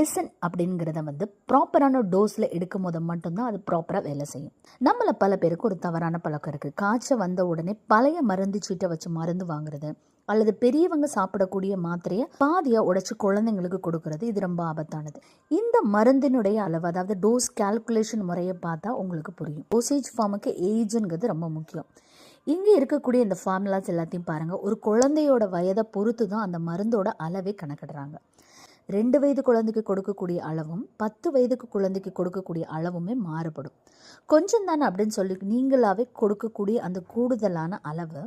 Medicine அப்படிங்கிறத ப்ராப்பரான டோஸில் எடுக்கும் போது மட்டும்தான் அது ப்ராப்பராக வேலை செய்யும். நம்மள பல பேருக்கு ஒரு தவறான பழக்கம் இருக்குது. காய்ச்சல் வந்த உடனே பழைய மருந்து சீட்டை வச்சு மருந்து வாங்குறது, அல்லது பெரியவங்க சாப்பிடக்கூடிய மாத்திரையை பாதியாக உடைச்சு குழந்தைங்களுக்கு கொடுக்கறது. இது ரொம்ப ஆபத்தானது. இந்த மருந்தினுடைய அளவு, அதாவது டோஸ் கால்குலேஷன் முறையை பார்த்தா உங்களுக்கு புரியும். டோசேஜ் ஃபார்முக்கு ஏஜ்ங்கிறது ரொம்ப முக்கியம். இங்கே இருக்கக்கூடிய இந்த ஃபார்முலாஸ் எல்லாத்தையும் பாருங்கள். ஒரு குழந்தையோட வயதை பொறுத்து தான் அந்த மருந்தோட அளவே கணக்கிடுறாங்க. 2 வயது குழந்தைக்கு கொடுக்கக்கூடிய அளவும் 10 வயதுக்கு குழந்தைக்கு கொடுக்கக்கூடிய அளவுமே மாறுபடும். கொஞ்சம் தானே அப்படின்னு சொல்லி நீங்களாவே கொடுக்கக்கூடிய அந்த கூடுதலான அளவு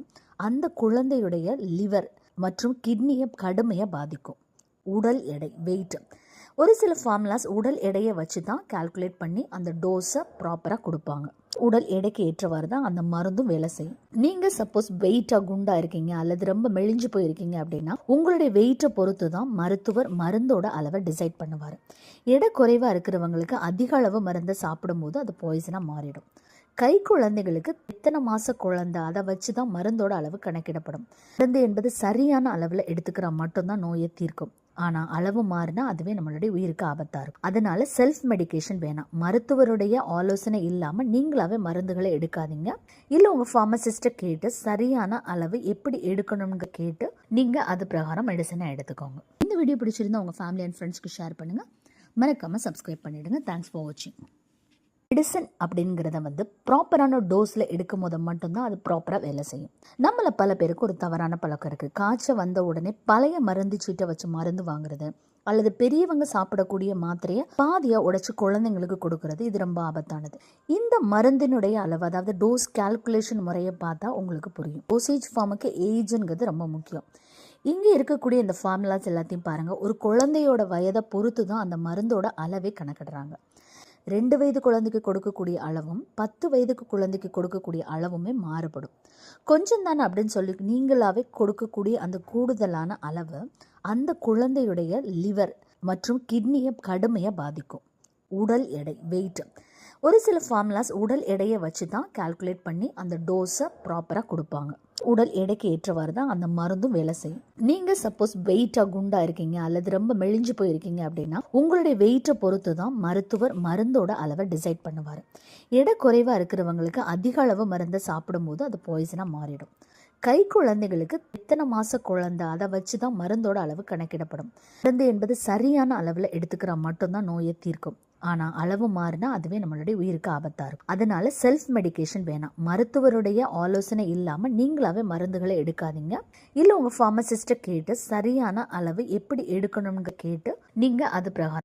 அந்த குழந்தையுடைய லிவர் மற்றும் கிட்னியை கடுமையாக பாதிக்கும். உடல் எடை, வெயிட், ஒரு சில ஃபார்முலாஸ் உடல் எடையை வச்சு தான் கால்குலேட் பண்ணி அந்த டோஸை ப்ராப்பராக கொடுப்பாங்க. உடல் எடைக்கு ஏற்றவாறு தான் அந்த மருந்தும் வேலை செய்யும். நீங்கள் சப்போஸ் வெயிட்டாக குண்டாக இருக்கீங்க அல்லது ரொம்ப மெலிஞ்சு போயிருக்கீங்க அப்படின்னா உங்களுடைய வெயிட்டை பொறுத்து தான் மருத்துவர் மருந்தோட அளவை டிசைட் பண்ணுவார். எடை குறைவாக இருக்கிறவங்களுக்கு அதிக அளவு மருந்தை சாப்பிடும்போது அது பாய்சனாக மாறிடும். கை குழந்தைகளுக்கு எத்தனை மாத குழந்தை அதை வச்சு தான் மருந்தோட அளவு கணக்கிடப்படும். மருந்து என்பது சரியான அளவில் எடுத்துக்கிற மட்டும்தான் நோயை தீர்க்கும். ஆனால் அளவு மாறினா அதுவே நம்மளுடைய உயிருக்கு ஆபத்தாக இருக்கும். அதனால செல்ஃப் மெடிக்கேஷன் வேணாம். மருத்துவருடைய ஆலோசனை இல்லாமல் நீங்களாவே மருந்துகளை எடுக்காதீங்க. இல்லை உங்கள் ஃபார்மசிஸ்ட்டை கேட்டு சரியான அளவு எப்படி எடுக்கணும்னு கேட்டு நீங்கள் அது பிரகாரம் மெடிசனை எடுத்துக்கோங்க. இந்த வீடியோ பிடிச்சிருந்தா உங்கள் ஃபேமிலி அண்ட் ஃப்ரெண்ட்ஸ்க்கு ஷேர் பண்ணுங்கள். மறக்காமல் சப்ஸ்கிரைப் பண்ணிவிடுங்க. தேங்க்ஸ் ஃபார் வாட்சிங். மெடிசன் அப்படிங்கிறத ப்ராப்பரான டோஸில் எடுக்கும் போது மட்டும்தான் அது ப்ராப்பராக வேலை செய்யும். நம்மள பல பேருக்கு ஒரு தவறான பழக்கம் இருக்குது. காய்ச்சல் வந்த உடனே பழைய மருந்து சீட்டை வச்சு மருந்து வாங்குறது, அல்லது பெரியவங்க சாப்பிடக்கூடிய மாத்திரையை பாதியாக உடைச்சு குழந்தைங்களுக்கு கொடுக்கறது. இது ரொம்ப ஆபத்தானது. இந்த மருந்தினுடைய அளவு, அதாவது டோஸ் கால்குலேஷன் முறையை பார்த்தா உங்களுக்கு புரியும். டோசேஜ் ஃபார்முக்கு ஏஜ்ங்கிறது ரொம்ப முக்கியம். இங்கே இருக்கக்கூடிய இந்த ஃபார்முலாஸ் எல்லாத்தையும் பாருங்கள். ஒரு குழந்தையோட வயதை பொறுத்து தான் அந்த மருந்தோட அளவே கணக்கிடுறாங்க. 2 வயது குழந்தைக்கு கொடுக்கக்கூடிய அளவும் 10 வயதுக்கு குழந்தைக்கு கொடுக்கக்கூடிய அளவுமே மாறுபடும். கொஞ்சம் தானே அப்படின்னு சொல்லி நீங்களாவே கொடுக்கக்கூடிய அந்த கூடுதலான அளவு அந்த குழந்தையுடைய லிவர் மற்றும் கிட்னியை கடுமையாக பாதிக்கும். உடல் எடை, வெயிட், ஒரு சில ஃபார்முலாஸ் உடல் எடையை வச்சு தான் கால்குலேட் பண்ணி அந்த டோஸை ப்ராப்பராக கொடுப்பாங்க. உடல் எடைக்கு ஏற்றவாறு தான் அந்த மருந்தும் வேலை செய்யும். நீங்கள் சப்போஸ் வெயிட்டாக குண்டாக இருக்கீங்க அல்லது ரொம்ப மெலிஞ்சு போயிருக்கீங்க அப்படின்னா உங்களுடைய வெயிட்டை பொறுத்து தான் மருத்துவர் மருந்தோட அளவை டிசைட் பண்ணுவார். எடை குறைவாக இருக்கிறவங்களுக்கு அதிக அளவு மருந்தை சாப்பிடும்போது அது பாய்சனாக மாறிடும். கை குழந்தைகளுக்கு எத்தனை மாத குழந்தை அதை வச்சு தான் மருந்தோட அளவு கணக்கிடப்படும். மருந்து என்பது சரியான அளவில் எடுத்துக்கிற மட்டும்தான் நோயை தீர்க்கும். ஆனால் அளவு மாறினா அதுவே நம்மளுடைய உயிருக்கு ஆபத்தாக இருக்கும். அதனால செல்ஃப் மெடிக்கேஷன் வேணாம். மருத்துவருடைய ஆலோசனை இல்லாமல் நீங்களாவே மருந்துகளை எடுக்காதீங்க. இல்லை உங்கள் ஃபார்மசிஸ்ட்டை கேட்டு சரியான அளவு எப்படி எடுக்கணும்னு கேட்டு நீங்கள் அது பிரகாரம்